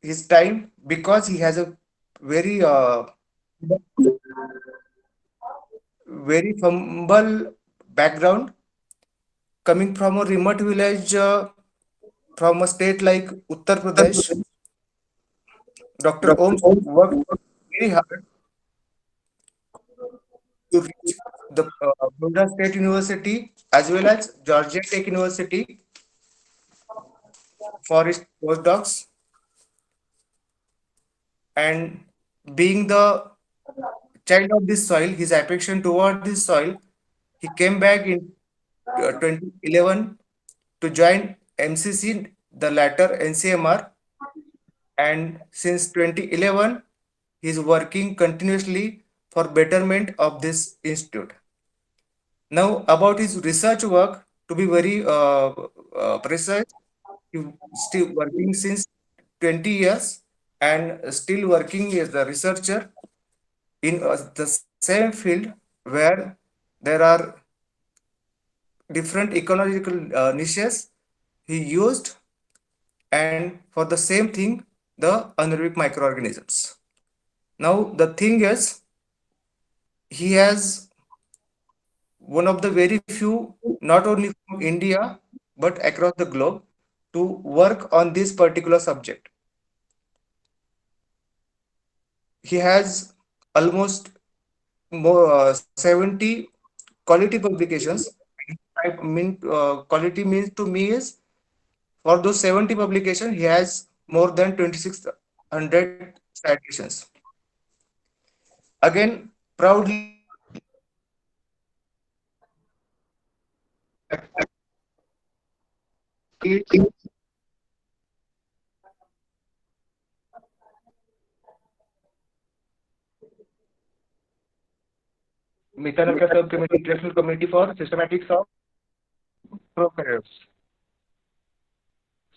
his time because he has a very very humble background, coming from a remote village from a state like Uttar Pradesh. Dr. Om worked very hard to reach the Florida State University as well as Georgia Tech University for his postdocs, and being the child of this soil, his affection toward this soil, he came back in 2011 to join MCC, the latter NCMR, and since 2011 he is working continuously for betterment of this institute. Now about his research work, to be very precise, he still working since 20 years and still working as a researcher in the same field where there are different ecological niches he used, and for the same thing the anaerobic microorganisms. Now the thing is, he has one of the very few, not only from India but across the globe, to work on this particular subject. He has almost more 70 quality publications. I mean, quality means to me is, for those 70 publications, he has more than 2600 citations. Again, proudly Mithanaka Subcommittee, International Committee for Systematics of Prokaryotes.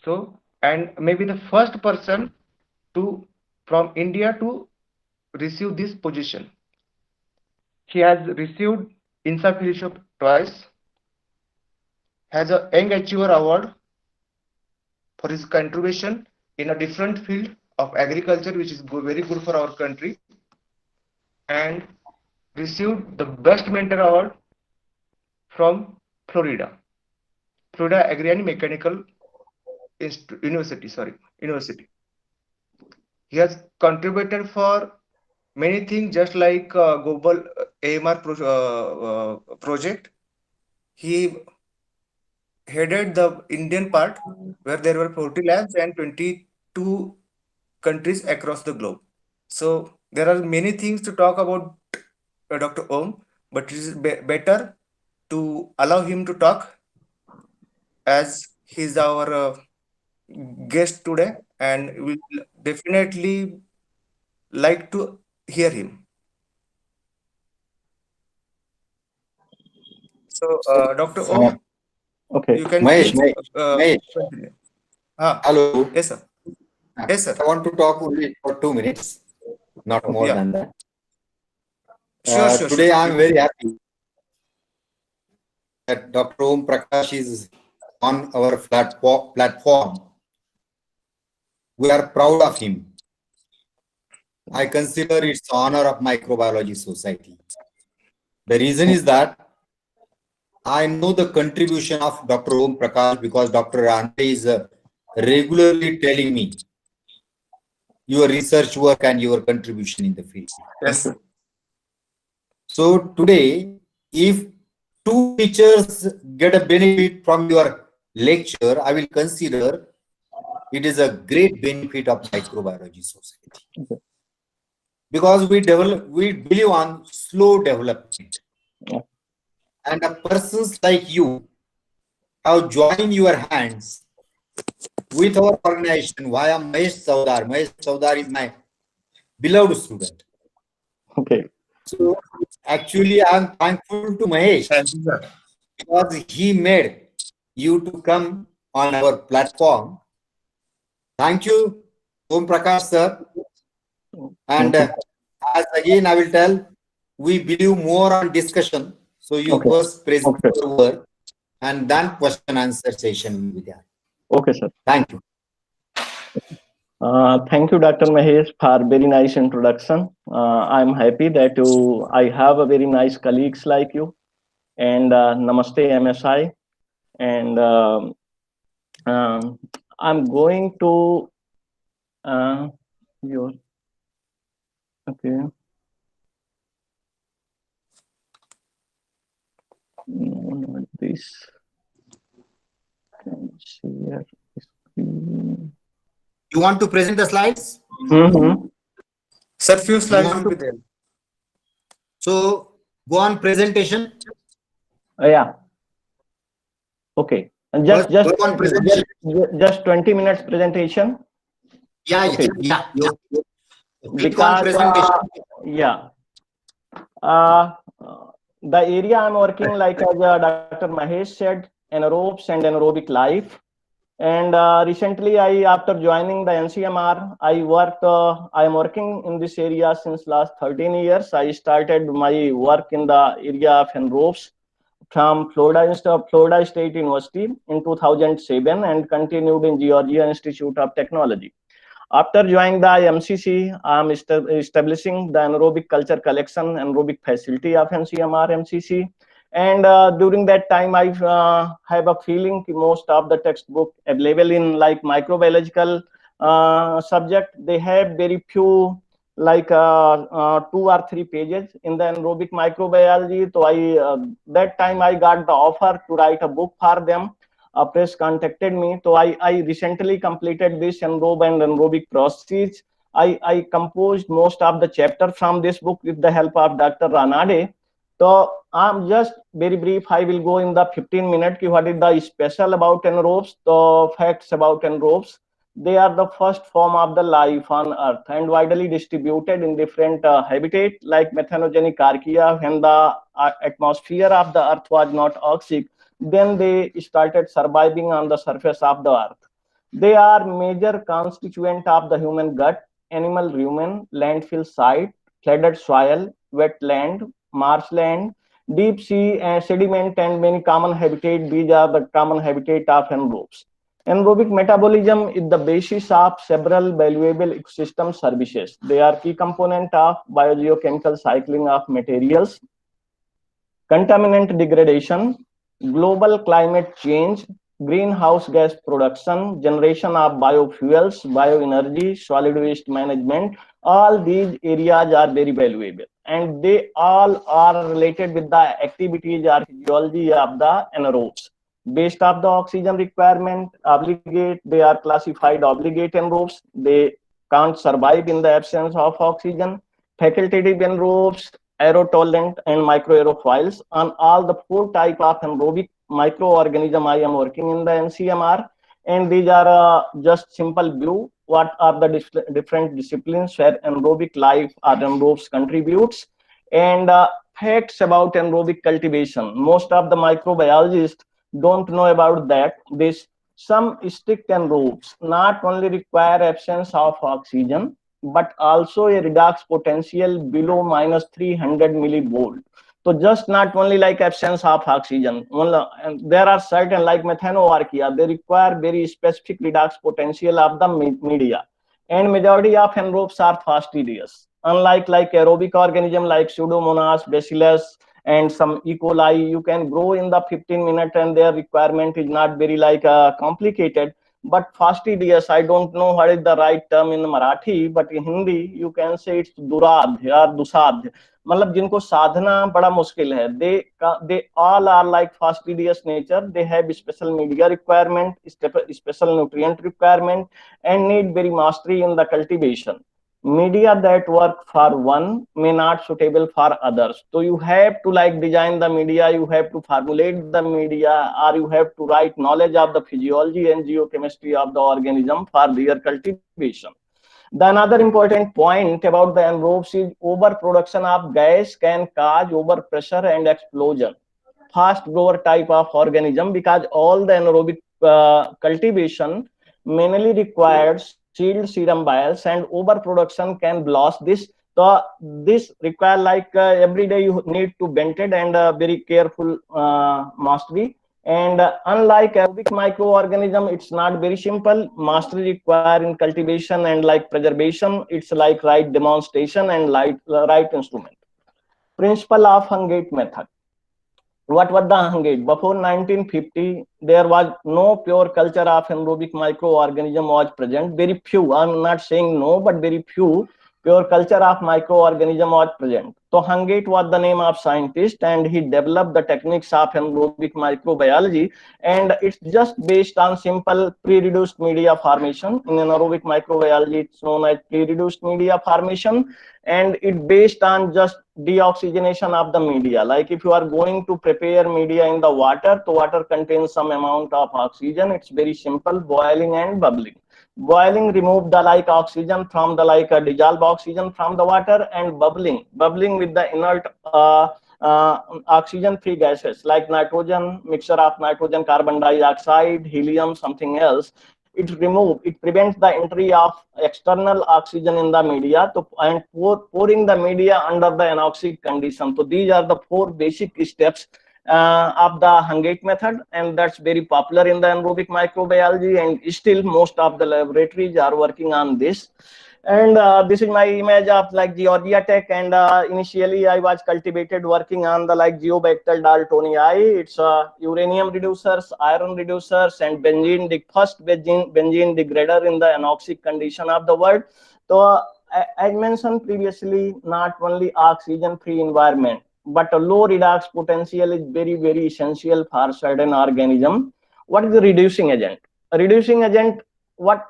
So, and maybe the first person to from India to receive this position. He has received INSA Fellowship twice, has a Young Achiever Award for his contribution in a different field of agriculture, which is very good for our country, and received the Best Mentor Award from Florida, Florida Agri and Mechanical University. University. He has contributed for many things, just like global AMR project. He headed the Indian part where there were 40 labs and 22 countries across the globe. So there are many things to talk about Dr. Om, but it is better to allow him to talk as he's our guest today, and we'll definitely like to hear him. So, Dr. Uh, Om, okay. you can Mahesh, please Mahesh, Mahesh. continue. Ah, Hello. yes, sir. Yes, sir. I want to talk only for 2 minutes, not more Yeah, than that. sure, sure, sure. Today I am very happy that Dr. Om Prakash is on our platform. We are proud of him. I consider it's honor of Microbiology Society. The reason is that I know the contribution of Dr. Om Prakash because Dr. Andre is regularly telling me your research work and your contribution in the field. Yes. So today, if two teachers get a benefit from your lecture, I will consider it is a great benefit of Microbiology Society. Okay. Because we believe on slow development. Yeah. And a persons like you have joined your hands with our organization via Mahesh Saudar. Mahesh Saudar is my beloved student. Okay. So actually, I am thankful to Mahesh Thank you, sir. because he made you to come on our platform. Thank you, Om Prakash sir. And as again, I will tell, we believe more on discussion. So you Okay. first present Okay. your work and then question answer session will be there. Okay, sir. Thank you. Thank you, Dr. Mahesh, for very nice introduction. I'm happy that I have a very nice colleagues like you. And Namaste MSI. And um, I'm going to your okay. No, not this. Can share screen. You want to present the slides? Mm-hmm. Sir, few slides want will be to- there. So go on presentation. Yeah. Okay. And just First, go on presentation. just 20 minutes presentation. Yeah, Okay. yeah. You click on Because presentation. yeah. Uh, the area I'm working, like as Dr. Mahesh said, anaerobes and anaerobic life. And recently, after joining the NCMR, I am working in this area since last 13 years. I started my work in the area of anaerobes from Florida State University in 2007 and continued in Georgia Institute of Technology. After joining the MCC, I am establishing the anaerobic culture collection, anaerobic facility of NCMR MCC. And during that time, I have a feeling most of the textbook available in like microbiological subject, they have very few like 2 or 3 pages in the anaerobic microbiology. So that time I got the offer to write a book for them. A press contacted me. So I recently completed this anaerobe and anaerobic processes. I composed most of the chapter from this book with the help of Dr. Ranade. So I'm just very brief. I will go in the 15 minutes. What is the special about anaerobes? The facts about anaerobes. They are the first form of the life on Earth and widely distributed in different habitat like methanogenic archaea. When the atmosphere of the Earth was not toxic, then they started surviving on the surface of the Earth. They are major constituent of the human gut, animal rumen, landfill site, flooded soil, wetland, marshland, deep sea and sediment, and many common habitat. These are the common habitat of anaerobes. Anaerobic metabolism is the basis of several valuable ecosystem services. They are key component of biogeochemical cycling of materials, contaminant degradation, global climate change, greenhouse gas production, generation of biofuels, bioenergy, solid waste management. All these areas are very valuable and they all are related with the activities or physiology of the anaerobes. Based on the oxygen requirement, obligate, they are classified obligate anaerobes. They can't survive in the absence of oxygen. Facultative anaerobes, aerotolerant and microaerophiles. On all the 4 type of anaerobic microorganism I am working in the NCMR, and these are just simple view what are the different disciplines where anaerobic life or anaerobes contributes, and facts about anaerobic cultivation. Most of the microbiologists don't know about that. This some strict anaerobes not only require absence of oxygen but also a redox potential below minus 300 millivolt. So just not only like absence of oxygen, and there are certain like methanoarchaea, they require very specific redox potential of the media. And majority of anaerobes are fastidious. Unlike like aerobic organism like Pseudomonas, Bacillus, and some E. coli, you can grow in the 15 minutes and their requirement is not very like complicated. But fastidious, I don't know what is the right term in Marathi, but in Hindi you can say it's duradh or dusadh. मतलब जिनको साधना बड़ा मुश्किल है, they all are like fastidious nature. They have special media requirement, special nutrient requirement, and need very mastery in the cultivation. Media that work for one may not suitable for others. So you have to like design the media, you have to formulate the media, or you have to write knowledge of the physiology and geochemistry of the organism for their cultivation. The another important point about the anaerobes is overproduction of gas can cause overpressure and explosion. Fast grower type of organism, because all the anaerobic cultivation mainly requires sealed serum bias and overproduction can blast this. So this require like every day you need to bend it and very careful mastery. And unlike aerobic microorganism, it's not very simple. Mastery required in cultivation and like preservation. It's like right demonstration and right instrument. Principle of Hungate method. What was the Hungate? Before 1950, there was no pure culture of anaerobic microorganism was present. Very few. I'm not saying no, but very few pure culture of microorganism was present. So Hungate was the name of scientist, and he developed the techniques of anaerobic microbiology, and it's just based on simple pre-reduced media formation. In anaerobic microbiology, it's known as pre-reduced media formation, and it based on just deoxygenation of the media. Like if you are going to prepare media in the water, the water contains some amount of oxygen. It's very simple: boiling and bubbling. Boiling remove the like oxygen from the like dissolved oxygen from the water, and bubbling with the inert oxygen free gases like nitrogen, mixture of nitrogen, carbon dioxide, helium, something else. It prevents the entry of external oxygen in the media to, and pouring the media under the anoxic condition. So these are the four basic steps of the Hungate method, and that's very popular in the anaerobic microbiology, and still most of the laboratories are working on this. And this is my image of like Georgia Tech, and initially I was cultivated working on the like Geobacter daltonii. It's uranium reducers, iron reducers, and benzene, the first benzene degrader in the anoxic condition of the world. So as mentioned previously, not only oxygen free environment, but a low redox potential is very essential for certain organism. What is the reducing agent? A reducing agent, what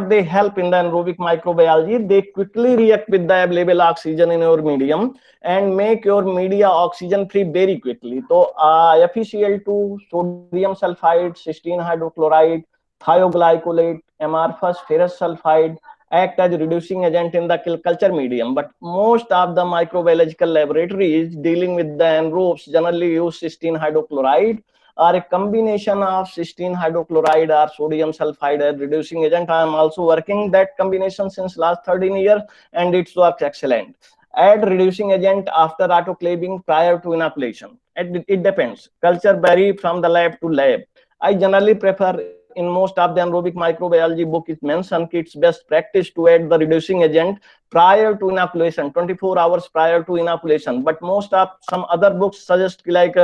they help in the anaerobic microbiology, they quickly react with the available oxygen in your medium and make your media oxygen free very quickly. So FeCl2, sodium sulfide, cysteine hydrochloride, thioglycolate, amorphous ferrous sulfide act as reducing agent in the culture medium. But most of the microbiological laboratories dealing with the anaerobes generally use cysteine hydrochloride, or a combination of cysteine hydrochloride or sodium sulfide as reducing agent. I am also working that combination since last 13 years, and it works excellent. Add reducing agent after autoclaving prior to inoculation. It depends. Culture vary from the lab to lab. I generally prefer, in most of the anaerobic microbiology book, it mentioned it's best practice to add the reducing agent prior to inoculation, 24 hours prior to inoculation. But most of some other books suggest like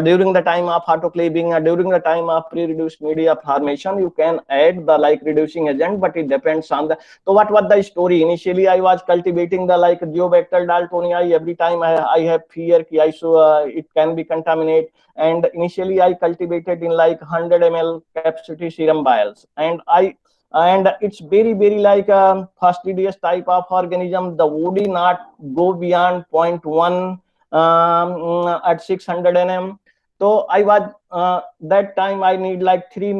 during the time of autoclaving or during the time of pre-reduced media formation, you can add the like reducing agent, but it depends on the. So what was the story? Initially, I was cultivating the like Geobacter daltonii. Every time I have fear it can be contaminated. And initially I cultivated in like 100 ml capacity serum vials, and it's very like fastidious type of organism. The woody not go beyond 0.1 at 600 nm. So I was that time I need like 3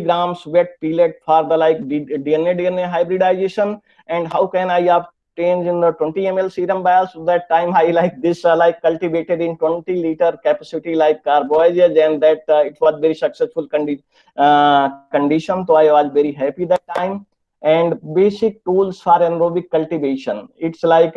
grams wet pellet for the like DNA hybridization. And how can I obtain in the 20 ml serum vials? So that time I like this like cultivated in 20 liter capacity like carbohydrate, and that it was very successful condition. So I was very happy that time. And basic tools for anaerobic cultivation, it's like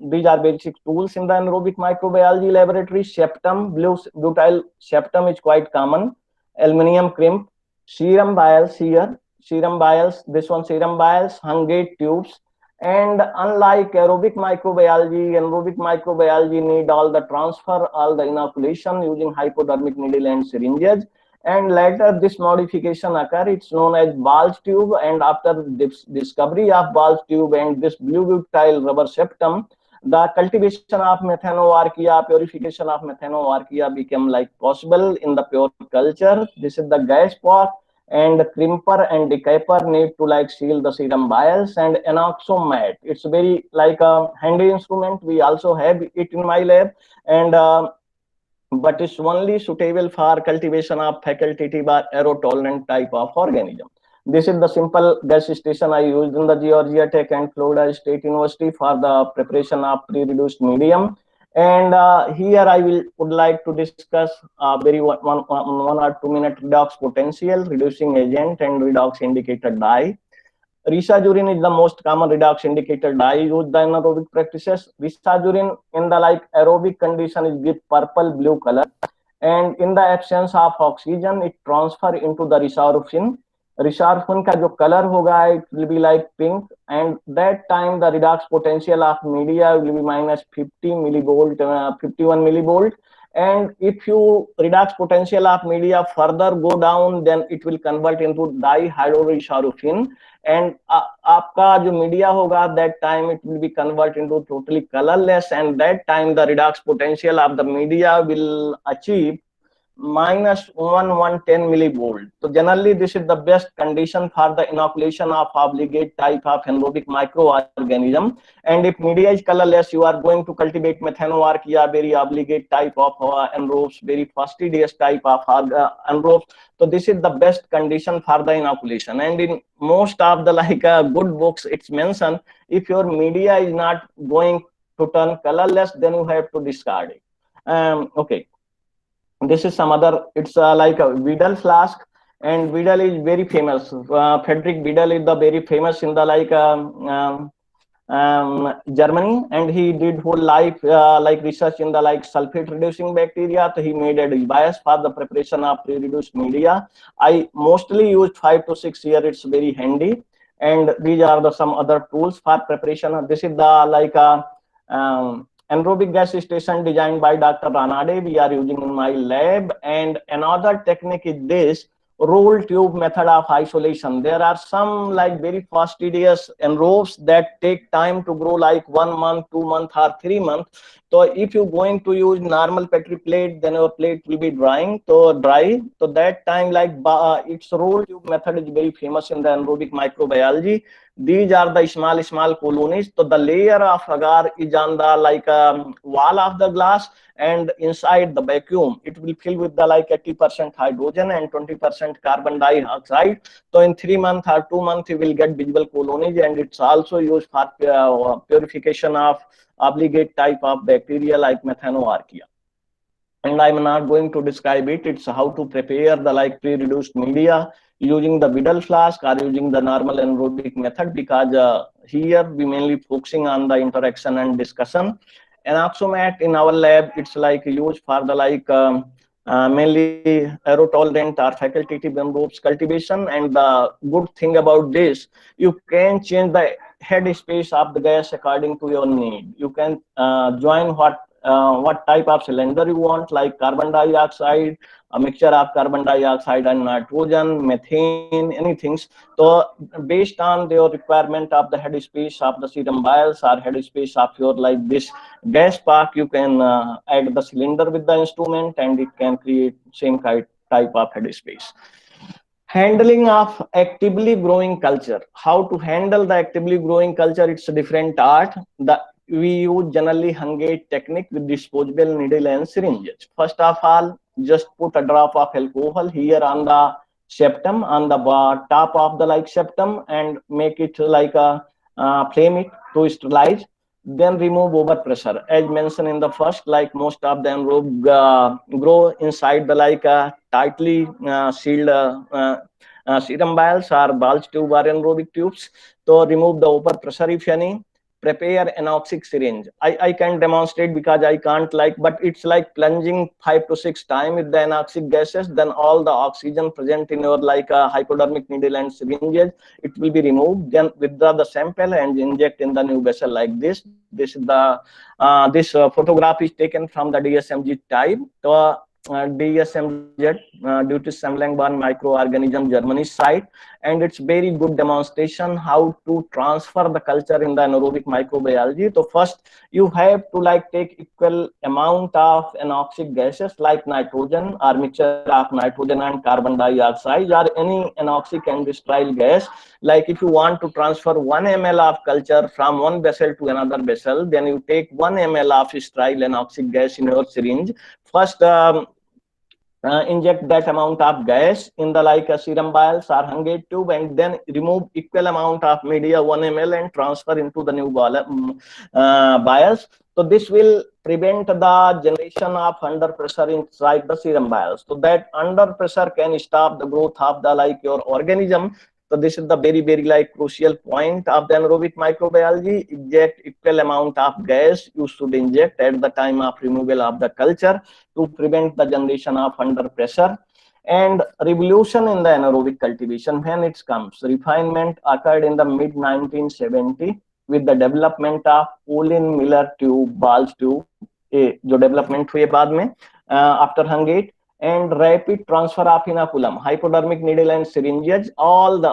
these are basic tools in the anaerobic microbiology laboratory. Septum, blue butyl septum is quite common. Aluminium crimp, serum vials here, serum vials, this one serum vials, Hungate tubes. And unlike aerobic microbiology, anaerobic microbiology need all the transfer, all the inoculation using hypodermic needle and syringes. And later this modification occur. It's known as Ball's tube. And after this discovery of Ball's tube and this blue butyl rubber septum, the cultivation of Methanoarchaea, purification of Methanoarchaea became like possible in the pure culture. This is the gas pot, and the crimper and decaper need to like seal the serum vials. And enoxomat, it's very like a handy instrument. We also have it in my lab, and but it's only suitable for cultivation of facultative or aero-tolerant type of organism. This is the simple gas station I used in the Georgia Tech and Florida State University for the preparation of pre-reduced medium. And here I would like to discuss very one or 2 minute redox potential, reducing agent, and redox indicator dye. Risajurin is the most common redox indicator dye used in anaerobic practices. Risajurin in the like aerobic condition is give purple blue color, and in the absence of oxygen it transfer into the resorption. Resorption का जो color होगा it will be like pink, and that time the redox potential of media will be minus 50 millivolt, 51 millivolt. And if you redox potential of media further go down, then it will convert into dihydroresorption, and आपका जो media होगा that time it will be convert into totally colorless, and that time the redox potential of the media will achieve minus 110 millivolt. So generally this is the best condition for the inoculation of obligate type of anaerobic microorganism. And if media is colorless, you are going to cultivate methanoarchaea, very obligate type of anaerobes, very fastidious type of anaerobes. So this is the best condition for the inoculation. And in most of the good books it's mentioned, if your media is not going to turn colorless, then you have to discard it. Okay, this is some other, it's like a Vidal flask, and Vidal is very famous. Frederick Vidal is the very famous in the Germany, and he did whole life research in the sulfate reducing bacteria. So he made a device for the preparation of pre-reduced media. I mostly used 5 to 6 years. It's very handy, and these are the some other tools for preparation. This is the anaerobic gas station designed by Dr. Ranade. We are using in my lab. And another technique is this roll tube method of isolation. There are some very fastidious anaerobes that take time to grow, like 1 month, 2 months, or 3 months. So if you're going to use normal Petri plate, then your plate will be dry. So that time its roll tube method is very famous in the anaerobic microbiology. These are the small colonies. So the layer of agar is on the wall of the glass, and inside the vacuum it will fill with the 80% hydrogen and 20% carbon dioxide. So in 3 months or 2 months you will get visible colonies, and it's also used for purification of obligate type of bacteria like methanoarchaea. And I'm not going to describe it. It's how to prepare the pre-reduced media using the Vidal flask or using the normal anaerobic method, because here we mainly focusing on the interaction and discussion. Enoxamat in our lab, it's used for the mainly aerotolerant or facultative anaerobes cultivation. And the good thing about this, you can change the head space of the gas according to your need. You can join what type of cylinder you want, like carbon dioxide, a mixture of carbon dioxide and nitrogen, methane, anything. So based on your requirement of the head space of the serum vials or head space of your this gas pack, you can add the cylinder with the instrument, and it can create same type of head space. Handling of actively growing culture. How to handle the actively growing culture? It's a different art. We use generally Hungate technique with disposable needle and syringes. First of all, just put a drop of alcohol here on the septum, on the top of the septum, and make it flame it to sterilize. Then remove overpressure. As mentioned in the first, most of them grow inside the tightly sealed serum vials or bulge tube or anaerobic tubes. So remove the overpressure if any. Prepare anoxic syringe. I can demonstrate because I can't but it's like plunging 5 to 6 times with the anoxic gases. Then all the oxygen present in your hypodermic needle and syringes, it will be removed. Then withdraw the sample and inject in the new vessel like this. This is the this photograph is taken from the DSMG type. So DSMZ, Deutsche Sammelnbahn Microorganism Germany site, and it's very good demonstration how to transfer the culture in the anaerobic microbiology. So first you have to take equal amount of anoxic gases like nitrogen or mixture of nitrogen and carbon dioxide or any anoxic and sterile gas. If you want to transfer 1 ml of culture from one vessel to another vessel, then you take 1 ml of sterile anoxic gas in your syringe. First inject that amount of gas in the serum vials or Hungate tube, and then remove equal amount of media 1 ml and transfer into the new vials. So this will prevent the generation of under pressure inside the serum vials. So that under pressure can stop the growth of the your organism. So this is the very like crucial point of the anaerobic microbiology. Inject equal amount of gas you should inject at the time of removal of the culture to prevent the generation of under pressure. And revolution in the anaerobic cultivation, when it comes, refinement occurred in the mid 1970 with the development of Olin Miller tube, Balls tube, जो development हुए बाद में after Hungate, and rapid transfer of inoculum, hypodermic needle and syringes. All the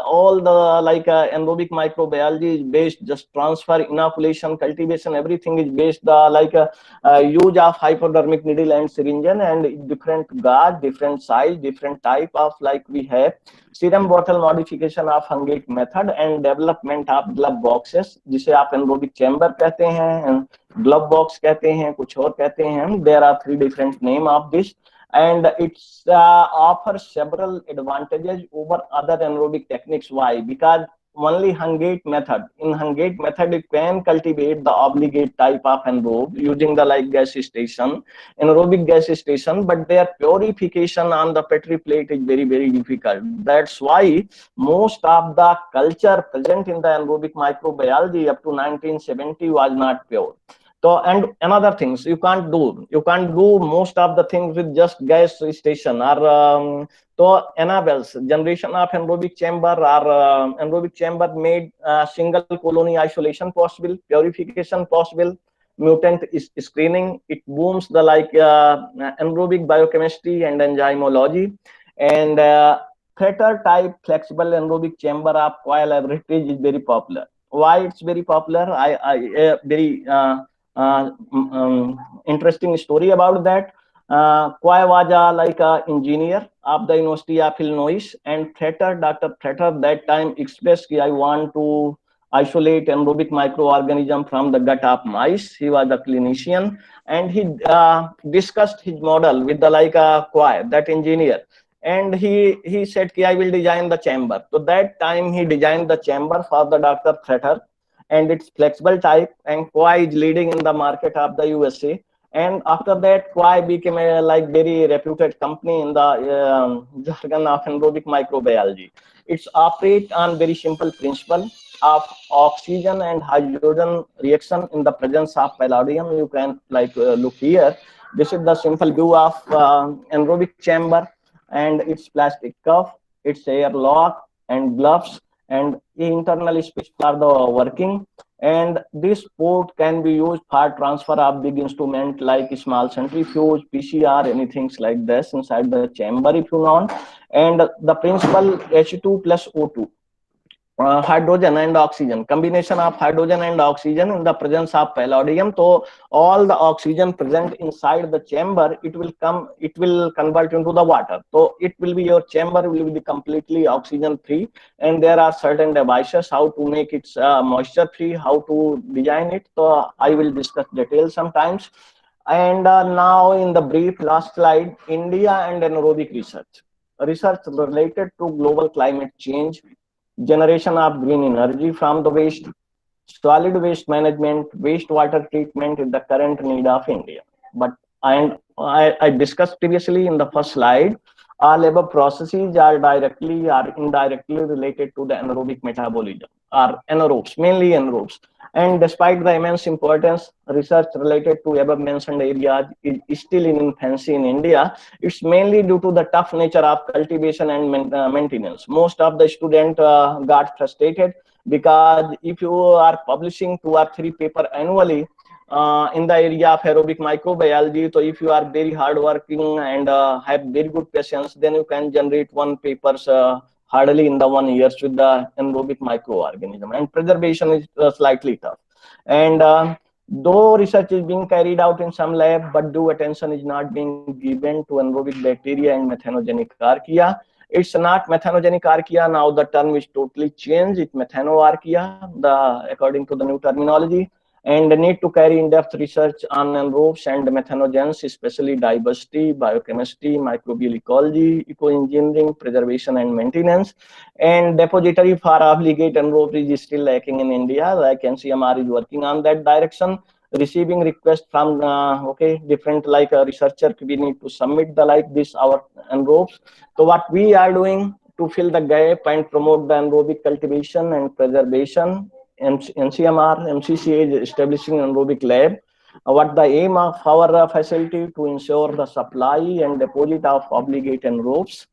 like anaerobic microbiology is based just transfer, inoculation, cultivation, everything is based like use of hypodermic needle and syringe, and different gauge, different size, different type of like we have serum bottle modification of Hungate method and development of glove boxes, जिसे आप anaerobic chamber कहते हैं, glove box कहते हैं, कुछ और कहते हैं. There are 3 different name of this, and it's offers several advantages over other anaerobic techniques. Why? Because only Hungate method. In Hungate method, you can cultivate the obligate type of anaerobe using the like gas station, anaerobic gas station, but their purification on the Petri plate is very difficult. That's why most of the culture present in the anaerobic microbiology up to 1970 was not pure. So, and another things you can't do most of the things with just gas station or so enables generation of anaerobic chamber or anaerobic chamber made single colony isolation possible, purification possible, mutant screening. It booms the like anaerobic biochemistry and enzymology, and Theater type flexible anaerobic chamber of coil laboratories is very popular. Why it's very popular? I very interesting story about that. Koi was like a engineer of the University of Illinois, and Dr. Theater that time expressed I want to isolate anaerobic microorganism from the gut of mice. He was a clinician, and he discussed his model with the like Koi, that engineer. And he said, I will design the chamber. So that time he designed the chamber for the Dr. Theater, and it's flexible type, and Koi is leading in the market of the USA. And after that, Koi became a like very reputed company in the jargon of anaerobic microbiology. It's operate on very simple principle of oxygen and hydrogen reaction in the presence of palladium. You can like look here. This is the simple view of anaerobic chamber, and its plastic cuff, its airlock and gloves, and internal space for the working. And this port can be used for transfer of big instrument like small centrifuge, PCR, anything like this inside the chamber if you want. And the principle H2 plus O2. Hydrogen and oxygen, combination of hydrogen and oxygen in the presence of palladium. So all the oxygen present inside the chamber, it will convert into the water. So it will be, your chamber will be completely oxygen free, and there are certain devices how to make it moisture free, how to design it. So I will discuss details sometimes. And now in the brief last slide, India and anaerobic research related to global climate change, generation of green energy from the waste, solid waste management, wastewater treatment is the current need of India. But I discussed previously in the first slide, all above processes are directly or indirectly related to the anaerobic metabolism, or anaerobes, mainly anaerobes. And despite the immense importance, research related to above mentioned areas is still in infancy in India. It's mainly due to the tough nature of cultivation and maintenance. Most of the students got frustrated because if you are publishing 2 or 3 papers annually in the area of aerobic microbiology, so if you are very hardworking and have very good patience, then you can generate 1 papers hardly in the 1 year with the anaerobic microorganism, and preservation is slightly tough. And though research is being carried out in some lab, but due attention is not being given to anaerobic bacteria and methanogenic archaea. It's not methanogenic archaea now, the term is totally changed. It's methanoarchaea, according to the new terminology. And the need to carry in-depth research on anaerobes and methanogens, especially diversity, biochemistry, microbial ecology, ecoengineering, preservation and maintenance. And depository for obligate anaerobes is still lacking in India. Like NCMR is working on that direction, receiving requests from different like researcher. We need to submit the like this our anaerobes. So what we are doing, to fill the gap and promote the anaerobic cultivation and preservation, NCMR, MCCA is establishing anaerobic lab. What the aim of our facility to ensure the supply and deposit of obligate anaerobes,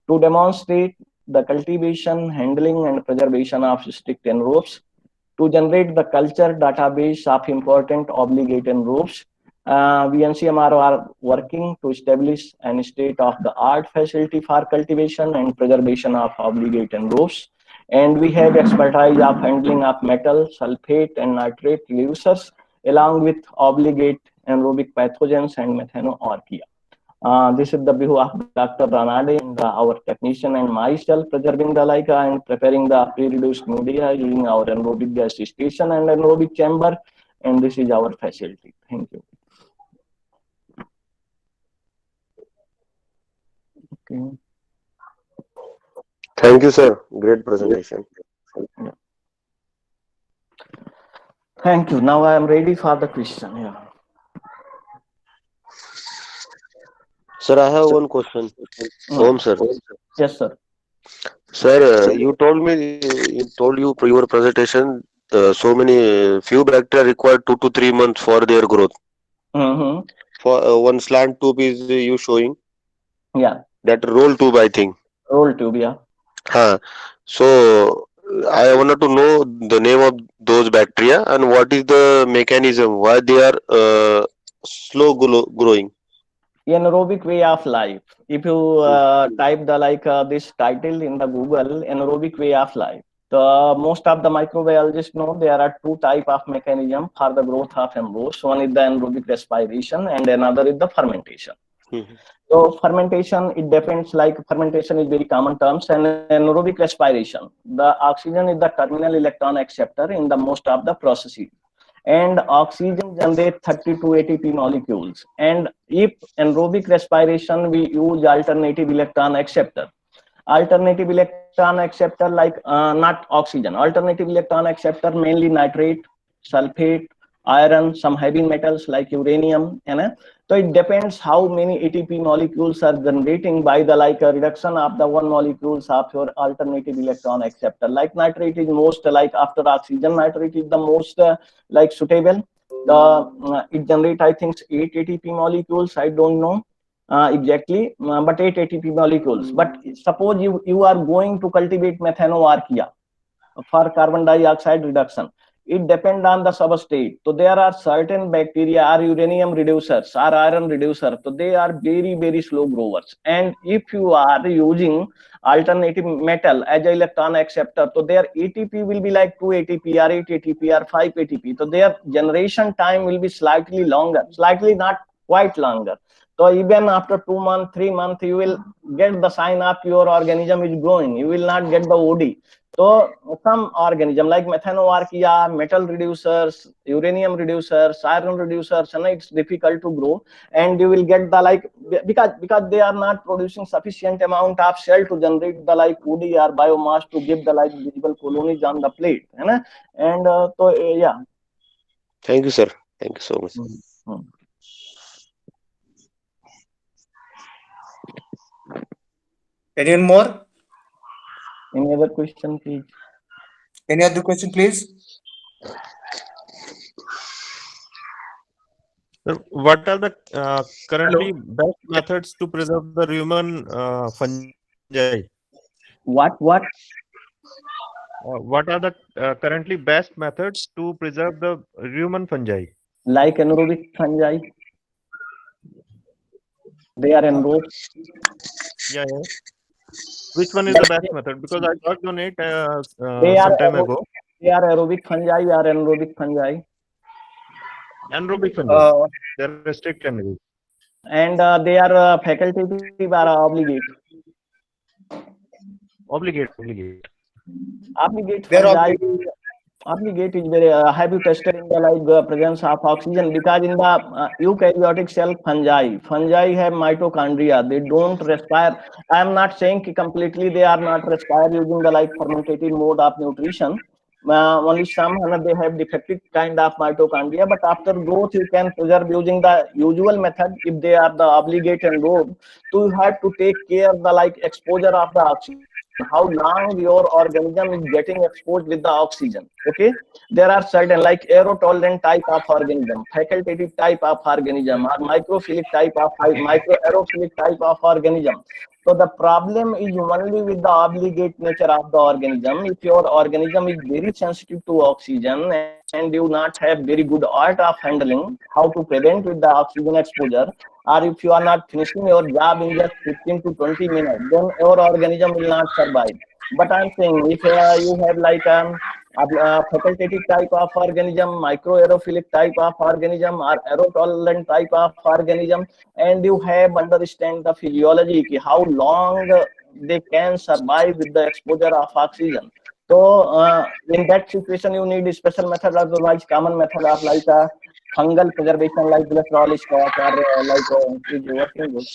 to demonstrate the cultivation, handling, and preservation of strict anaerobes, to generate the culture database of important obligate anaerobes. We NCMR are working to establish an state-of-the-art facility for cultivation and preservation of obligate anaerobes. And we have expertise of handling of metal, sulfate, and nitrate reducers, along with obligate anaerobic pathogens and methanoarchaea. This is the view of Dr. Ranade and our technician and myself preserving the and preparing the pre-reduced media using our anaerobic gas station and anaerobic chamber. And this is our facility. Thank you. Okay. Thank you, sir. Great presentation. Thank you. Now I am ready for the question. Yeah. Sir, I have one question. Om, sir. Yes, sir. Sir, you told me, your presentation, so many few bacteria require 2 to 3 months for their growth. Mm-hmm. For one slant tube is you showing. Yeah. That roll tube, I think. Roll tube, yeah. So I wanted to know the name of those bacteria and what is the mechanism why they are slow growing. Anaerobic way of life. If you type the this title in the Google, anaerobic way of life, the most of the microbiologists know there are two type of mechanism for the growth of anaerobes. One is the anaerobic respiration and another is the fermentation. So fermentation, it depends, fermentation is very common terms, and anaerobic respiration, the oxygen is the terminal electron acceptor in the most of the processes. And oxygen generates 32 ATP molecules. And if anaerobic respiration, we use alternative electron acceptor. Alternative electron acceptor not oxygen. Alternative electron acceptor mainly nitrate, sulfate, iron, some heavy metals like uranium. So it depends how many ATP molecules are generating by the reduction of the one molecules of your alternative electron acceptor. Like nitrate is most after oxygen, nitrate is the most suitable. It generates, I think, 8 ATP molecules. I don't know exactly, but 8 ATP molecules. But suppose you are going to cultivate methanoarchaea for carbon dioxide reduction. It depends on the substrate. So there are certain bacteria are uranium reducers, are iron reducers. So they are very, very slow growers. And if you are using alternative metal as an electron acceptor, so their ATP will be like 2 ATP or 8 ATP or 5 ATP. So their generation time will be slightly longer, slightly not quite longer. So even after 2 months, 3 months, you will get the sign of your organism is growing. You will not get the OD. So some organism like methanoarchaea, metal reducers, uranium reducers, iron reducers, and it's difficult to grow. And you will get the because they are not producing sufficient amount of cell to generate the OD or biomass to give the visible colonies on the plate. And yeah. Thank you, sir. Thank you so much. Anyone more? Any other question, please? Any other question, please? What are the currently best methods to preserve the human fungi? What? What are the currently best methods to preserve the human fungi? Like anaerobic fungi. They are anaerobic. Yeah. Which one is the best method? Because I worked on it some time ago. They are aerobic fungi or anaerobic fungi. Anaerobic fungi. They are strict anaerobic. And they are facultative or obligate. Obligate. Obligate fungi. Obligate is very. Have you tested in the presence of oxygen? Because in the eukaryotic cell fungi have mitochondria. They don't respire. I am not saying completely they are not respire using the fermentative mode of nutrition. Only some they have defective kind of mitochondria. But after growth, you can preserve using the usual method. If they are the obligate and road, so you have to take care of the exposure of the oxygen. how long your organism is getting exposed with the oxygen. Okay, there are certain like aerotolerant type of organism, facultative type of organism, or microphilic type of microaerophilic type of organism. So the problem is only with the obligate nature of the organism. If your organism is very sensitive to oxygen and you not have very good art of handling how to prevent with the oxygen exposure, or if you are not finishing your job in just 15 to 20 minutes, then your organism will not survive. But I'm saying if you have like a facultative type of organism, microaerophilic type of organism, or aerotolerant type of organism, and you have understand the physiology, how long they can survive with the exposure of oxygen. So in that situation, you need a special method, otherwise common method of like a fungal preservation, like glycerol stock, or is working good.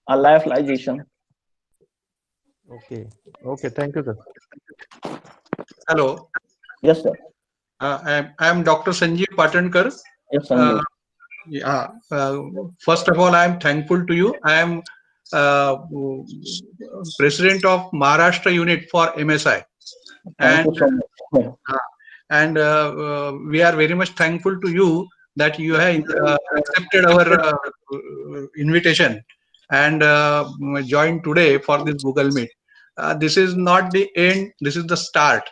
A lyophilization. Okay. Okay. Thank you, sir. Hello, Yes, sir. I am Dr. Sanjeev Patankar. Yes, Sanjeev. Yeah. First of all, I am thankful to you. I am president of Maharashtra unit for MSI, Thank you so much. and we are very much thankful to you that you have accepted our invitation and joined today for this Google Meet. This is not the end, this is the start,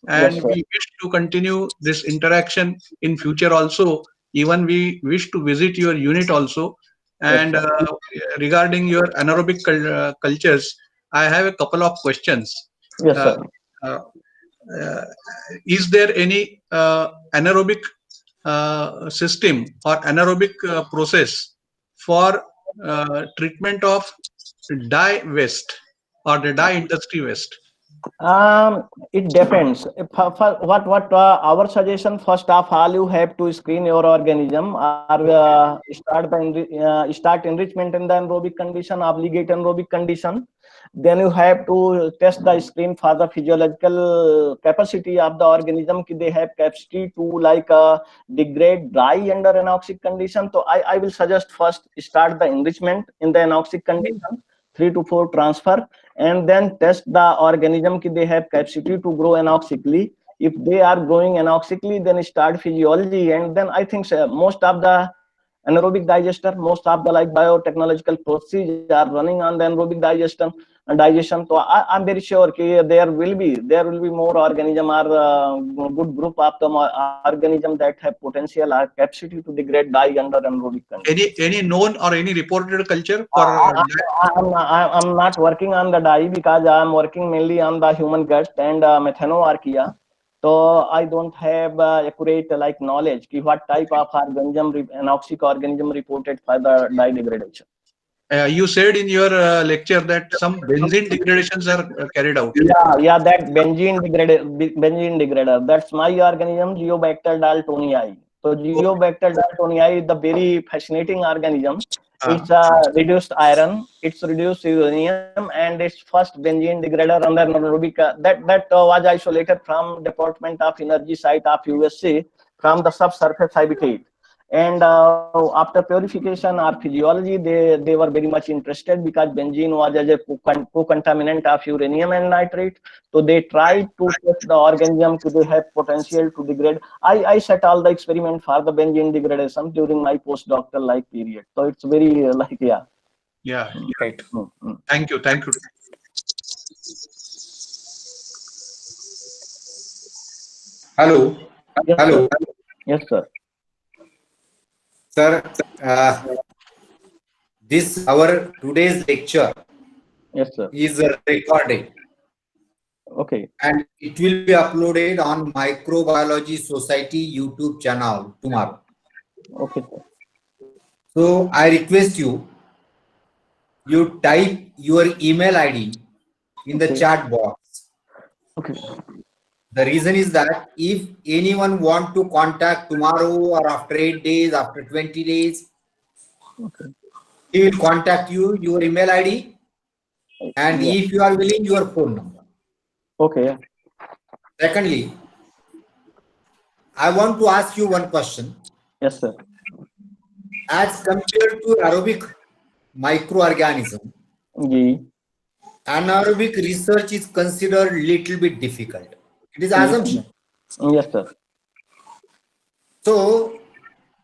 and Yes, sir. we wish to continue this interaction in future also. Even we wish to visit your unit also. And Yes, regarding your anaerobic cultures, I have a couple of questions. Yes, Uh, sir. uh, is there any anaerobic system or anaerobic process for treatment of dye waste or the dye industry waste? It depends. What our suggestion, first of all, you have to screen your organism, or start enrichment in the anaerobic condition, obligate anaerobic condition. Then you have to test the screen for the physiological capacity of the organism. They have capacity to like degrade dry under anoxic condition. So I will suggest first start the enrichment in the anoxic condition, 3 to 4 transfer, and then test the organism ki they have capacity to grow anoxically. If they are growing anoxically, then start physiology, and then I think most of the anaerobic digester, most of the like biotechnological processes are running on the anaerobic digestion. So I'm very sure there will be more organism or good group of the organism that have potential or capacity to degrade dye under anaerobic conditions. Any known or any reported culture for I'm not working on the dye because I'm working mainly on the human gut and methanoarchaea. So I don't have accurate like knowledge ki what type of organism, anoxic organism reported for the dye degradation. you said in your lecture that some benzene degradations are carried out. Yeah, that benzene degrader. That's my organism, Geobacter daltonii. So Geobacter daltonii is the very fascinating organism. It's reduced iron, it's reduced uranium, and it's first benzene degrader under anaerobic. That was isolated from Department of Energy site of USA from the subsurface habitat. And after purification or physiology, they were very much interested because benzene was as a co-contaminant of uranium and nitrate. So they tried to test the organism to they have potential to degrade. I set all the experiment for the benzene degradation during my postdoctoral like period. So it's very like Yeah, right. Thank you. Hello. Yes, Hello, sir. Yes, sir. sir. This our today's lecture Yes, sir. is recorded Okay. and it will be uploaded on Microbiology Society YouTube channel tomorrow. Okay, sir. So I request you type your email ID in the Okay. chat box. Okay. The reason is that if anyone want to contact tomorrow or after 8 days, after 20 days, Okay. he will contact you, your email ID, and Yeah. if you are willing, your phone number. Okay. Secondly, I want to ask you one question. Yes, sir. As compared to aerobic microorganism, Ji. anaerobic research is considered little bit difficult. It is assumption. Yes, sir. So,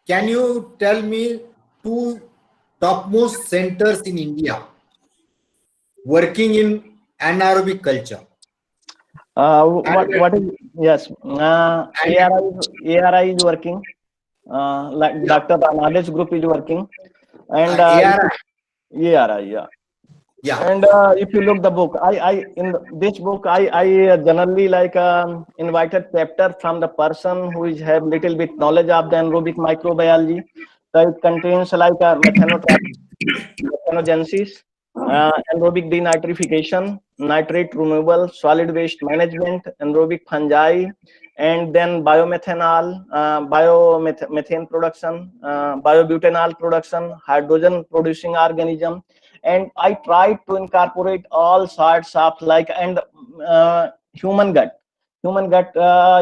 can you tell me two topmost centers in India working in anaerobic culture? What is, yes, ARI is working, like Yeah. Dr. Nadesh Group is working, and ARI. ARI, yeah. Yeah. And if you look the book, this book, I generally like invited chapter from the person who is have little bit knowledge of the anaerobic microbiology. So it contains like methanogenesis, anaerobic denitrification, nitrate removal, solid waste management, anaerobic fungi, and then biomethanol, biomethane production, biobutanol production, hydrogen producing organism. And I tried to incorporate all sorts of like, and human gut. Human gut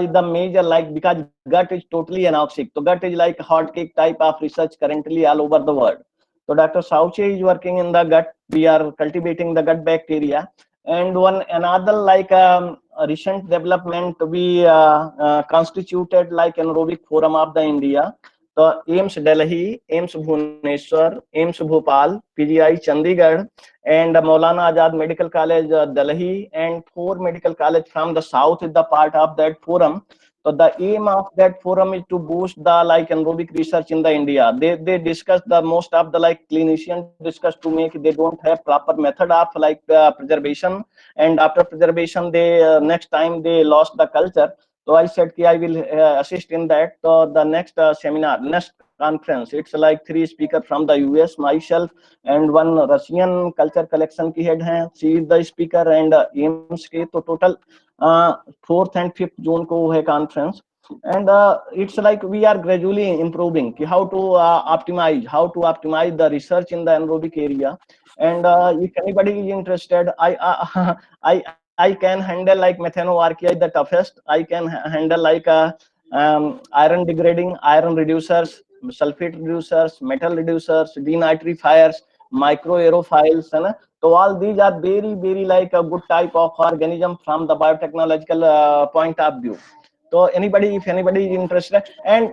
is the major, like, because gut is totally anoxic. So gut is like hot cake type of research currently all over the world. So Dr. Sauche is working in the gut. We are cultivating the gut bacteria. And one another like a recent development, we constituted like anaerobic forum of the India. So AIMS Delhi, AIMS Bhubaneswar, AIMS Bhopal, PGI Chandigarh, and Maulana Azad Medical College Delhi, and 4 medical college from the south is the part of that forum. So the aim of that forum is to boost the like anaerobic research in the India. They discuss the most of the like clinicians discuss to make, they don't have proper method of like preservation, and after preservation they next time they lost the culture. So I said I will assist in that. So the next seminar, next conference, it's like 3 speakers from the US, myself, and one Russian culture collection की head हैं, she is the speaker, and AIMS के तो total 4th and 5th June को है conference. And it's like we are gradually improving how to optimize the research in the anaerobic area. And if anybody is interested, I can handle like methanoarchaea is the toughest. I can handle like iron degrading, iron reducers, sulfate reducers, metal reducers, denitrifiers, micro aerophiles, and so all these are very like a good type of organism from the biotechnological point of view. So anybody, if anybody is interested, and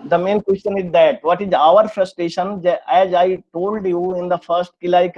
the main question is that what is our frustration? As I told you in the first, like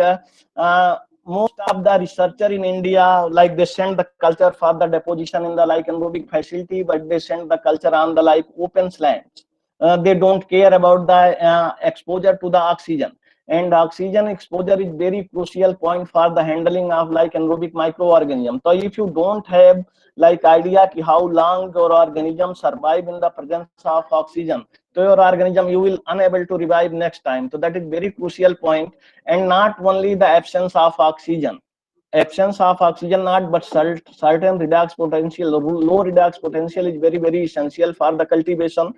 most of the researcher in India, like they send the culture for the deposition in the like anaerobic facility, but they send the culture on the like open slants. They don't care about the exposure to the oxygen. And oxygen exposure is very crucial point for the handling of like anaerobic microorganism. So if you don't have like idea how long your organism survive in the presence of oxygen, so your organism you will unable to revive next time. So that is very crucial point. And not only the absence of oxygen not, but certain redox potential, low redox potential is very essential for the cultivation.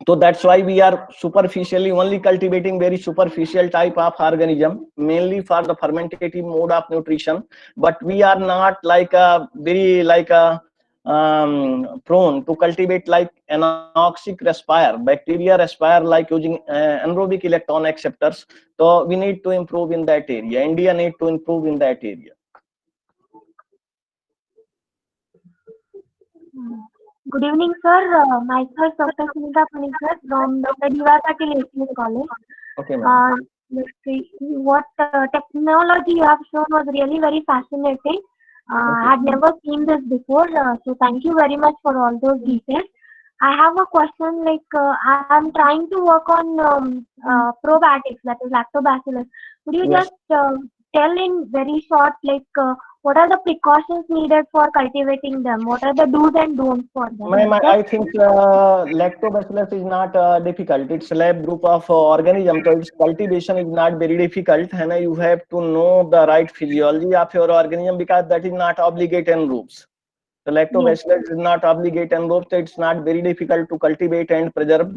So that's why we are superficially only cultivating very superficial type of organism, mainly for the fermentative mode of nutrition. But we are not like a very like a prone to cultivate like anoxic respire, bacteria respire like using anaerobic electron acceptors. So we need to improve in that area. India need to improve in that area. Good evening, sir. Myself, Dr. Sunita Panikar from Dr. Diva Patil College. Okay, ma'am. Let's see, what technology you have shown was really very fascinating. I had never seen this before, so thank you very much for all those details. I have a question, like I'm trying to work on probiotics, that is lactobacillus. Could you Yes. just tell in very short, like what are the precautions needed for cultivating them? What are the do's and don'ts for them? I think lactobacillus is not difficult. It's a lab group of organism, so its cultivation is not very difficult. And you have to know the right physiology of your organism, because that is not obligate anaerobes. The lactobacillus is not obligate anaerobes, so it's not very difficult to cultivate and preserve.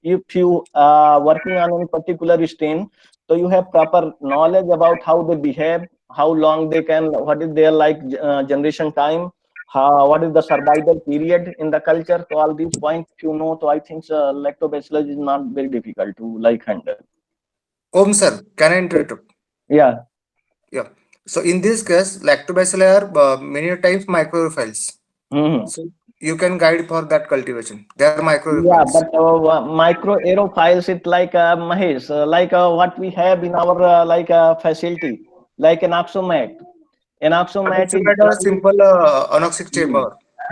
If you working on any particular strain, so you have proper knowledge about how they behave, how long they can, what is their like generation time, what is the survival period in the culture. So all these points you know, so I think lactobacillus is not very difficult to like handle. Sir, can I interrupt? Yeah. Yeah. So in this case, lactobacilli are many times microaerophiles. Mhm. So you can guide for that cultivation. They are Yeah, microaerophiles. but micro aerophiles, it like Mahesh, like what we have in our facility, like an Enoxamat. Enoxamat is Anoxamat or simple anoxic chamber.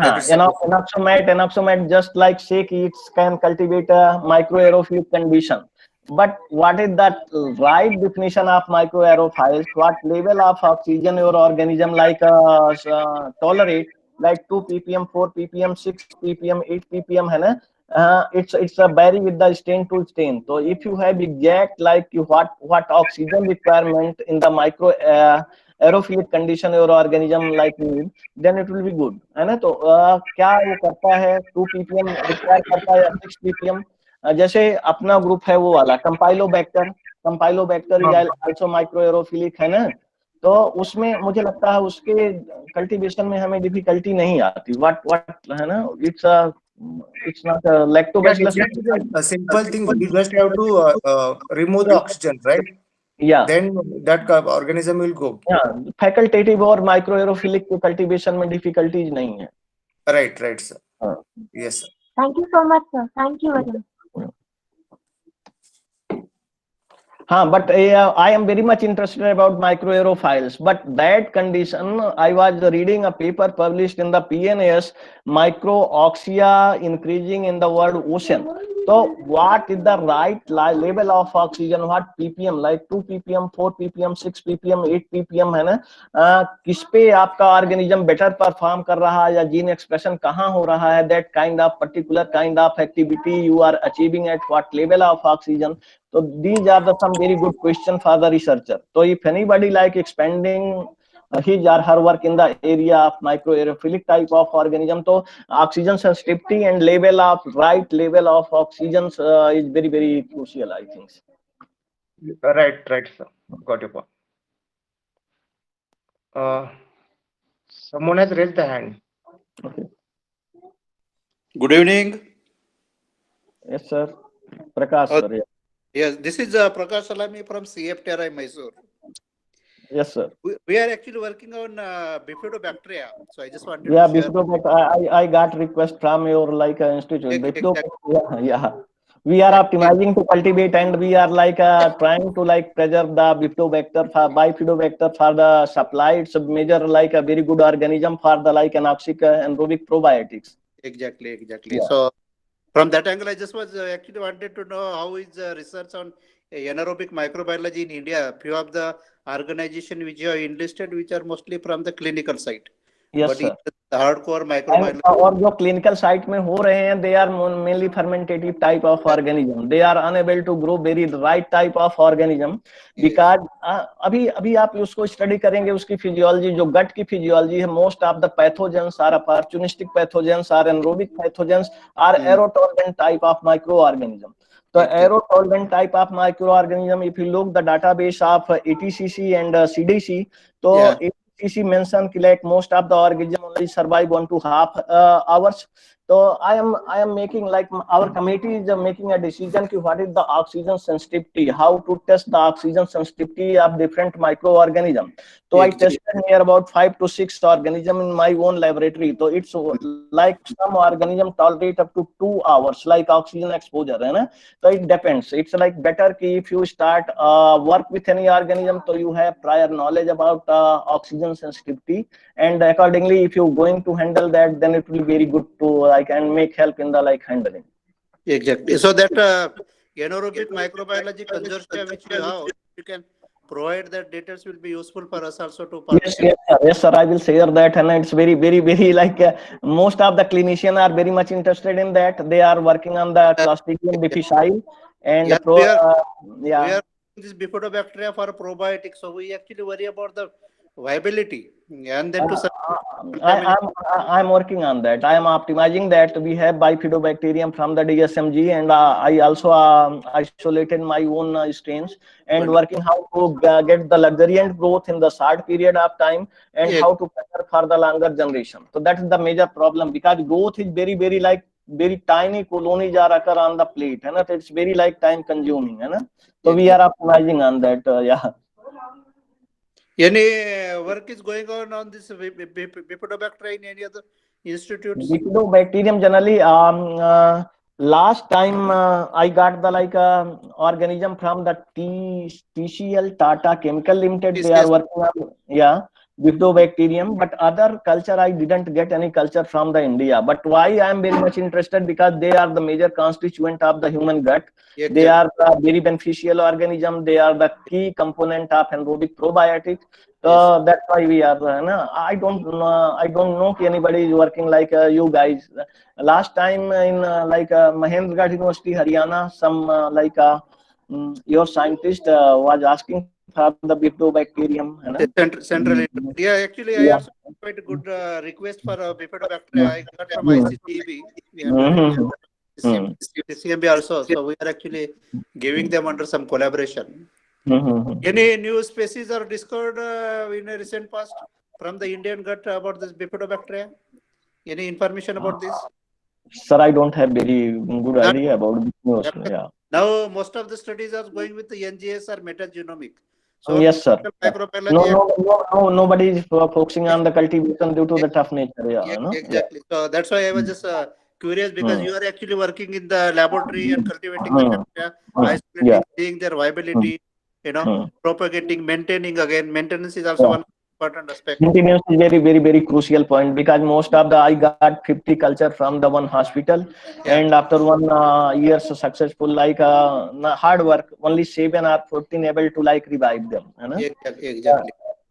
That is sufficient. Enoxamat just like shake it can cultivate a microaerophilic condition. But what is that right definition of microaerophiles? What level of oxygen your organism tolerate? Like 2 ppm, 4 ppm, 6 ppm, 8 ppm, है ना? It's a vary with the strain to strain. So if you have exact like what oxygen requirement in the micro aerophilic condition your organism like need, then it will be good, है ना? तो क्या वो करता है 2 ppm require करता है या 6 ppm? जैसे अपना ग्रुप है वो वाला कंपाइलोबैक्टर इज हाँ, आल्सो माइक्रोएरोफिलिक, है ना? तो उसमें मुझे लगता है उसके कल्टीवेशन में हमें डिफिकल्टी नहीं आती, व्हाट है ना? It's not yeah, lactobacillus. that is a simple thing. We just have to remove the oxygen, right? या Then that organism will go. Facultative और माइक्रोएरोफिलिक के कल्टीवेशन में डिफिकल्टीज नहीं है. Right, right, sir. Yes, sir. Thank you so much, sir. Thank you very much. But I am very much interested about microaerophiles. But that condition, I was reading a paper published in the PNAS, microoxia increasing in the world ocean. So what is the right level of oxygen? What ppm, like 2 ppm, 4 ppm, 6 ppm, 8 ppm, है ना? किस पे आपका organism better perform कर रहा है या gene expression कहाँ हो रहा है? That kind of particular kind of activity you are achieving at what level of oxygen. So these are some very good questions for the researcher. So if anybody like expanding his or her work in the area of microaerophilic type of organism, so oxygen sensitivity and right level of oxygen is very, very crucial, I think. Right, right, sir. Got your point. Someone has raised the hand. Okay. Good evening. Yes, sir. Prakash, sir. Yeah. Yes, this is Prakash Salami from CFTRI Mysore. Yes, sir. We are actually working on bifidobacteria. So I just wanted Yeah, to share. bifidobacter. I got request from your institute. Exactly. Yeah. We are optimizing to cultivate and we are trying to preserve the bifidobacter for the supply. It's a major a very good organism for the anoxic anaerobic probiotics. Exactly. Yeah. So from that angle, I just was actually wanted to know how is research on anaerobic microbiology in India. Few of the organizations which you have enlisted, which are mostly from the clinical side. Yes, but sir. The hardcore microbiology. और जो clinical site में हो रहे हैं, they are mainly fermentative type of organism. They are unable to grow very right type of organism because अभी आप उसको study करेंगे उसकी फिजियोलॉजी, जो गट की फिजियोलॉजी है, most of the pathogens are opportunistic pathogens are anaerobic pathogens are aerotolerant type of micro organism. So aerotolerant type of microorganism, if you look the database of ATCC and CDC, so ATCC mention like most of the organism only survive 1.5 hours. So I am making our committee is making a decision to what is the oxygen sensitivity, how to test the oxygen sensitivity of different microorganism. So I tested near about 5 to 6 organism in my own laboratory. So it's like some organism tolerate up to 2 hours like oxygen exposure, right? So it depends. It's better if you start work with any organism, so you have prior knowledge about oxygen sensitivity, and accordingly, if you're going to handle that, then it will be very good to and make help in the handling. Exactly. So that anaerobic microbiology consortium which you have, you can provide that data will be useful for us also to participate. Yes, sir. I will share that, and it's very, very, very most of the clinicians are very much interested in that. They are working on the Clostridium difficile and we are this bifidobacteria for probiotics, so we actually worry about the viability and then I'm working on that. I am optimizing that. We have bifidobacterium from the DSMG, and I also isolated my own strains and working how to get the luxuriant growth in the short period of time and how to prepare for the longer generation. So that is the major problem because growth is very, very very tiny colonies are occur on the plate, and it's very time consuming, so we are optimizing on that. Any work is going on this Bifidobacter in any other institutes? Bifidobacterium generally, last time I got the organism from the TCL Tata Chemical Limited. They are TCS. working on, yeah, Bifidobacterium, but other culture I didn't get any culture from the India. But why I am very much interested, because they are the major constituent of the human gut. Exactly. They are the very beneficial organism. They are the key component of anaerobic probiotic. So that's why we are. I don't know if anybody is working like you guys. Last time in Mahendragarh University, Haryana, some your scientist was asking for the Bifidobacterium. Central India. Yeah, actually, I also quite a good request for Bifidobacter. I got from ICCB. We have done CCMB also. So we are actually giving them under some collaboration. Any new species are discovered in a recent past from the Indian gut about this Bifidobacter? Any information about this? Sir, I don't have very good idea about this news. Yeah. Now, most of the studies are going with the NGS or metagenomic. So yes, sir. Microbiology. Nobody is focusing on the cultivation due to the tough nature. Yeah, exactly. So that's why I was just curious, because you are actually working in the laboratory and cultivating the bacteria, isolating, seeing their viability, propagating, maintaining. Again, maintenance is also one important aspect. Maintenance is very crucial point, because most of the I got 50 culture from the one hospital, and after 1 year successful hard work, only 7 or 14 able to revive them. Exactly.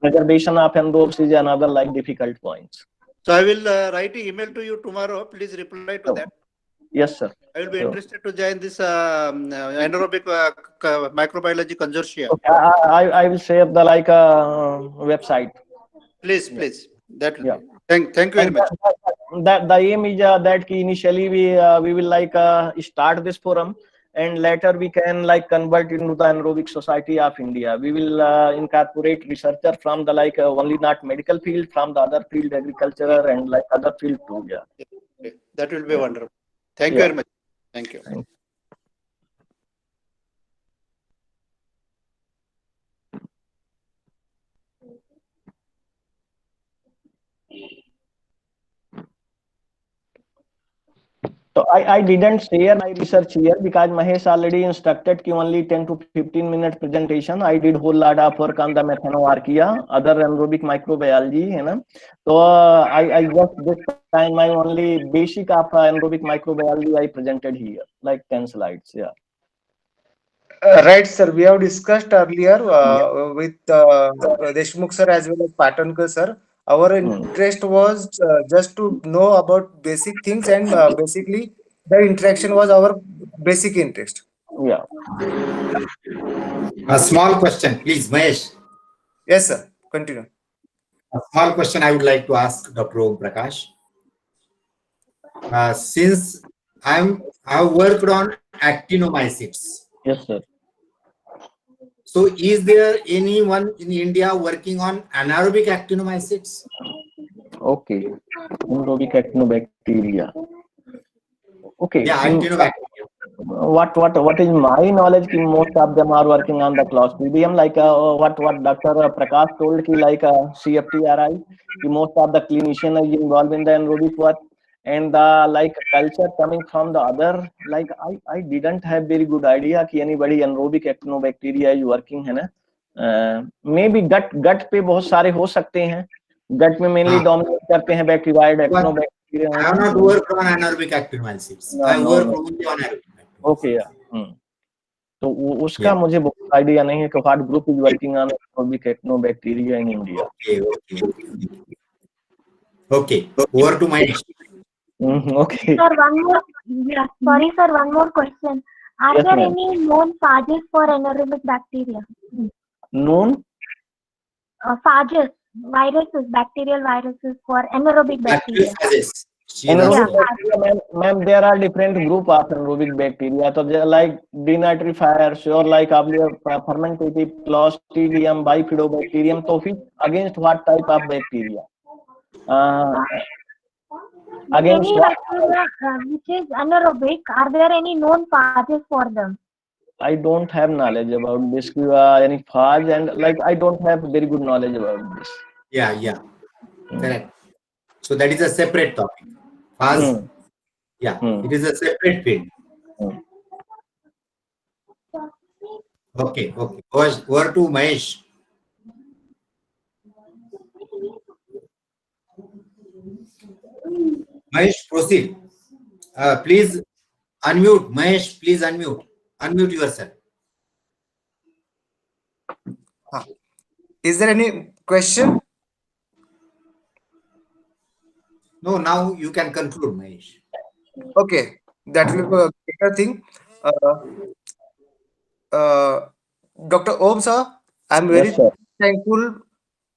Preservation of anaerobes is another difficult point. So I will write an email to you tomorrow. Please reply to that. Yes, sir. I will be interested to join this anaerobic microbiology consortium. Okay. I will save the website. Please. That will be. Thank you very much. That the aim is that initially we will start this forum, and later we can convert into the Anaerobic Society of India. We will incorporate researcher from the only not medical field, from the other field, agriculture and other field too. Yeah. Okay. That will be wonderful. Thank you very much. Thank you. So I didn't share my research here, because Mahesh already instructed ki only 10 to 15 minute presentation. I did whole lot of work on the methanoarchaea, other anaerobic microbiology. So I just this time I only basic of anaerobic microbiology I presented here, 10 slides. Yeah. Right, sir. We have discussed earlier with Deshmukh sir as well as Patankar sir. Our interest was just to know about basic things, and basically the interaction was our basic interest. Yeah. A small question, please, Mahesh. Yes, sir. Continue. A small question I would like to ask Dr. Om Prakash. Since I have worked on actinomycetes. Yes, sir. So is there anyone in India working on anaerobic actinomycetes? Okay. Anaerobic actinobacteria. Okay. Yeah, actinobacteria. What is my knowledge? Most of them are working on the Clostridium, what Dr. Prakash told, CFTRI. Most of the clinician is involved in the anaerobic work, and the culture coming from the other, I didn't have very good idea कि anybody anaerobic actinobacteria is working है ना. Maybe gut पे बहुत सारे हो सकते हैं. Gut में mainly dominate करते हैं bacterioid actinobacteria. I have not worked on anaerobic actinomycetes. I work only on anaerobic. Okay, yeah. तो उसका मुझे बहुत आइडिया नहीं है कि what group is working on anaerobic actinobacteria in India. Okay. Over to my. Okay. Sir, one more. Yeah, sorry, sir. One more question. Are there any known phages for anaerobic bacteria? Known? Phages, viruses, bacterial viruses for anaerobic bacteria. Anaerobic bacteria, ma'am, there are different group of anaerobic bacteria. So they are like denitrifiers or fermentative Clostridium, Bifidobacterium. So against what type of bacteria? Against any bacteria which is anaerobic, are there any known phages for them? I don't have knowledge about this. Any phage, and like I don't have very good knowledge about this. Yeah, yeah, correct. So that is a separate topic. Phase, Hmm. yeah, Hmm. it is a separate field. Hmm. Okay, okay. Over to Mahesh. Mahesh, proceed. Please unmute. Mahesh, please unmute. Unmute yourself. Is there any question? No, now you can conclude, Mahesh. Okay, that will be a better thing. Uh, Dr. Om sir, I'm Yes, very sir. thankful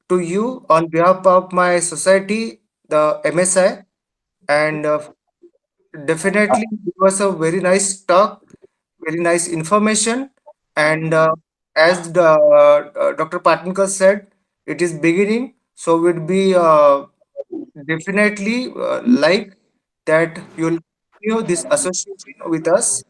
to you on behalf of my society, the MSI, and definitely it was a very nice talk, very nice information, and as the Dr. Patnankar said, it is beginning, so would be definitely like that you'll continue this association with us,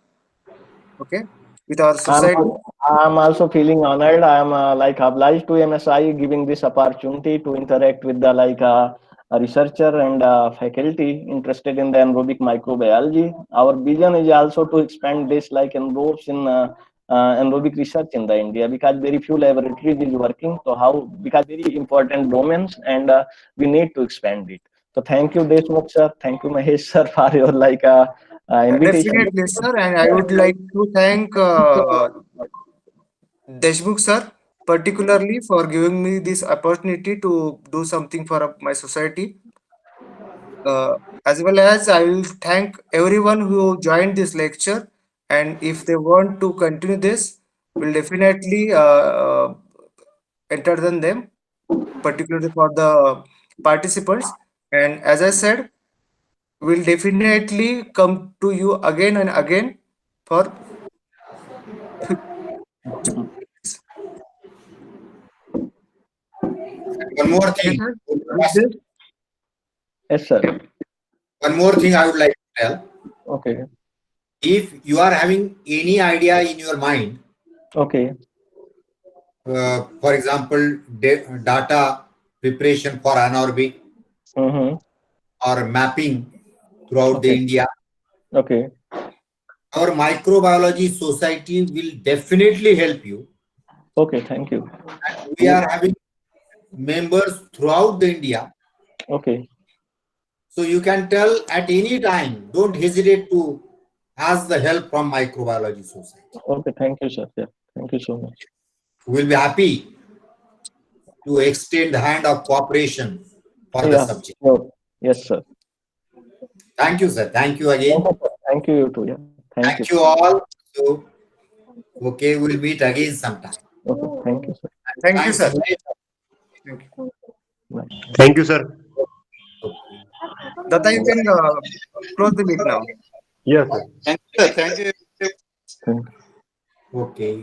okay, with our I'm society. I'm also feeling honored. I'm like obliged to MSI giving this opportunity to interact with the a researcher and faculty interested in the anaerobic microbiology. Our vision is also to expand this like enrobes in anaerobic research in the India, because very few laboratories is working. So how, because very important domains, and we need to expand it. So thank you, Deshmukh sir. Thank you, Mahesh sir, for your invitation. Definitely, sir, and I would like to thank Deshmukh sir particularly for giving me this opportunity to do something for my society. As well as I will thank everyone who joined this lecture, and if they want to continue this, we'll definitely entertain them, particularly for the participants. And as I said, we'll definitely come to you again and again for One more okay, thing. sir. With this, Yes, sir. One more thing I would like to tell. Okay. If you are having any idea in your mind, Okay. for example, data preparation for anaerobic Mm-hmm. or mapping throughout the Okay. India, Okay. our microbiology society will definitely help you. Okay. Thank you. We are having members throughout the India. Okay. So you can tell at any time, don't hesitate to ask the help from microbiology society. Okay. Thank you, sir. Yeah. Thank you so much. We'll be happy to extend the hand of cooperation for the Yeah. subject. Sure. Yes, sir. Thank you, sir. Thank you Thank again. you, sir. Thank you, you too. Yeah. Thank you. Thank you all. So, okay, we'll meet again sometime. Okay. Thank you, sir. thank you, Thanks. sir. Thank you. Bye. Thank you, sir. Datta, you can close the meet now. Yes, sir. Thank you, sir. Thank you. Thank you. Okay.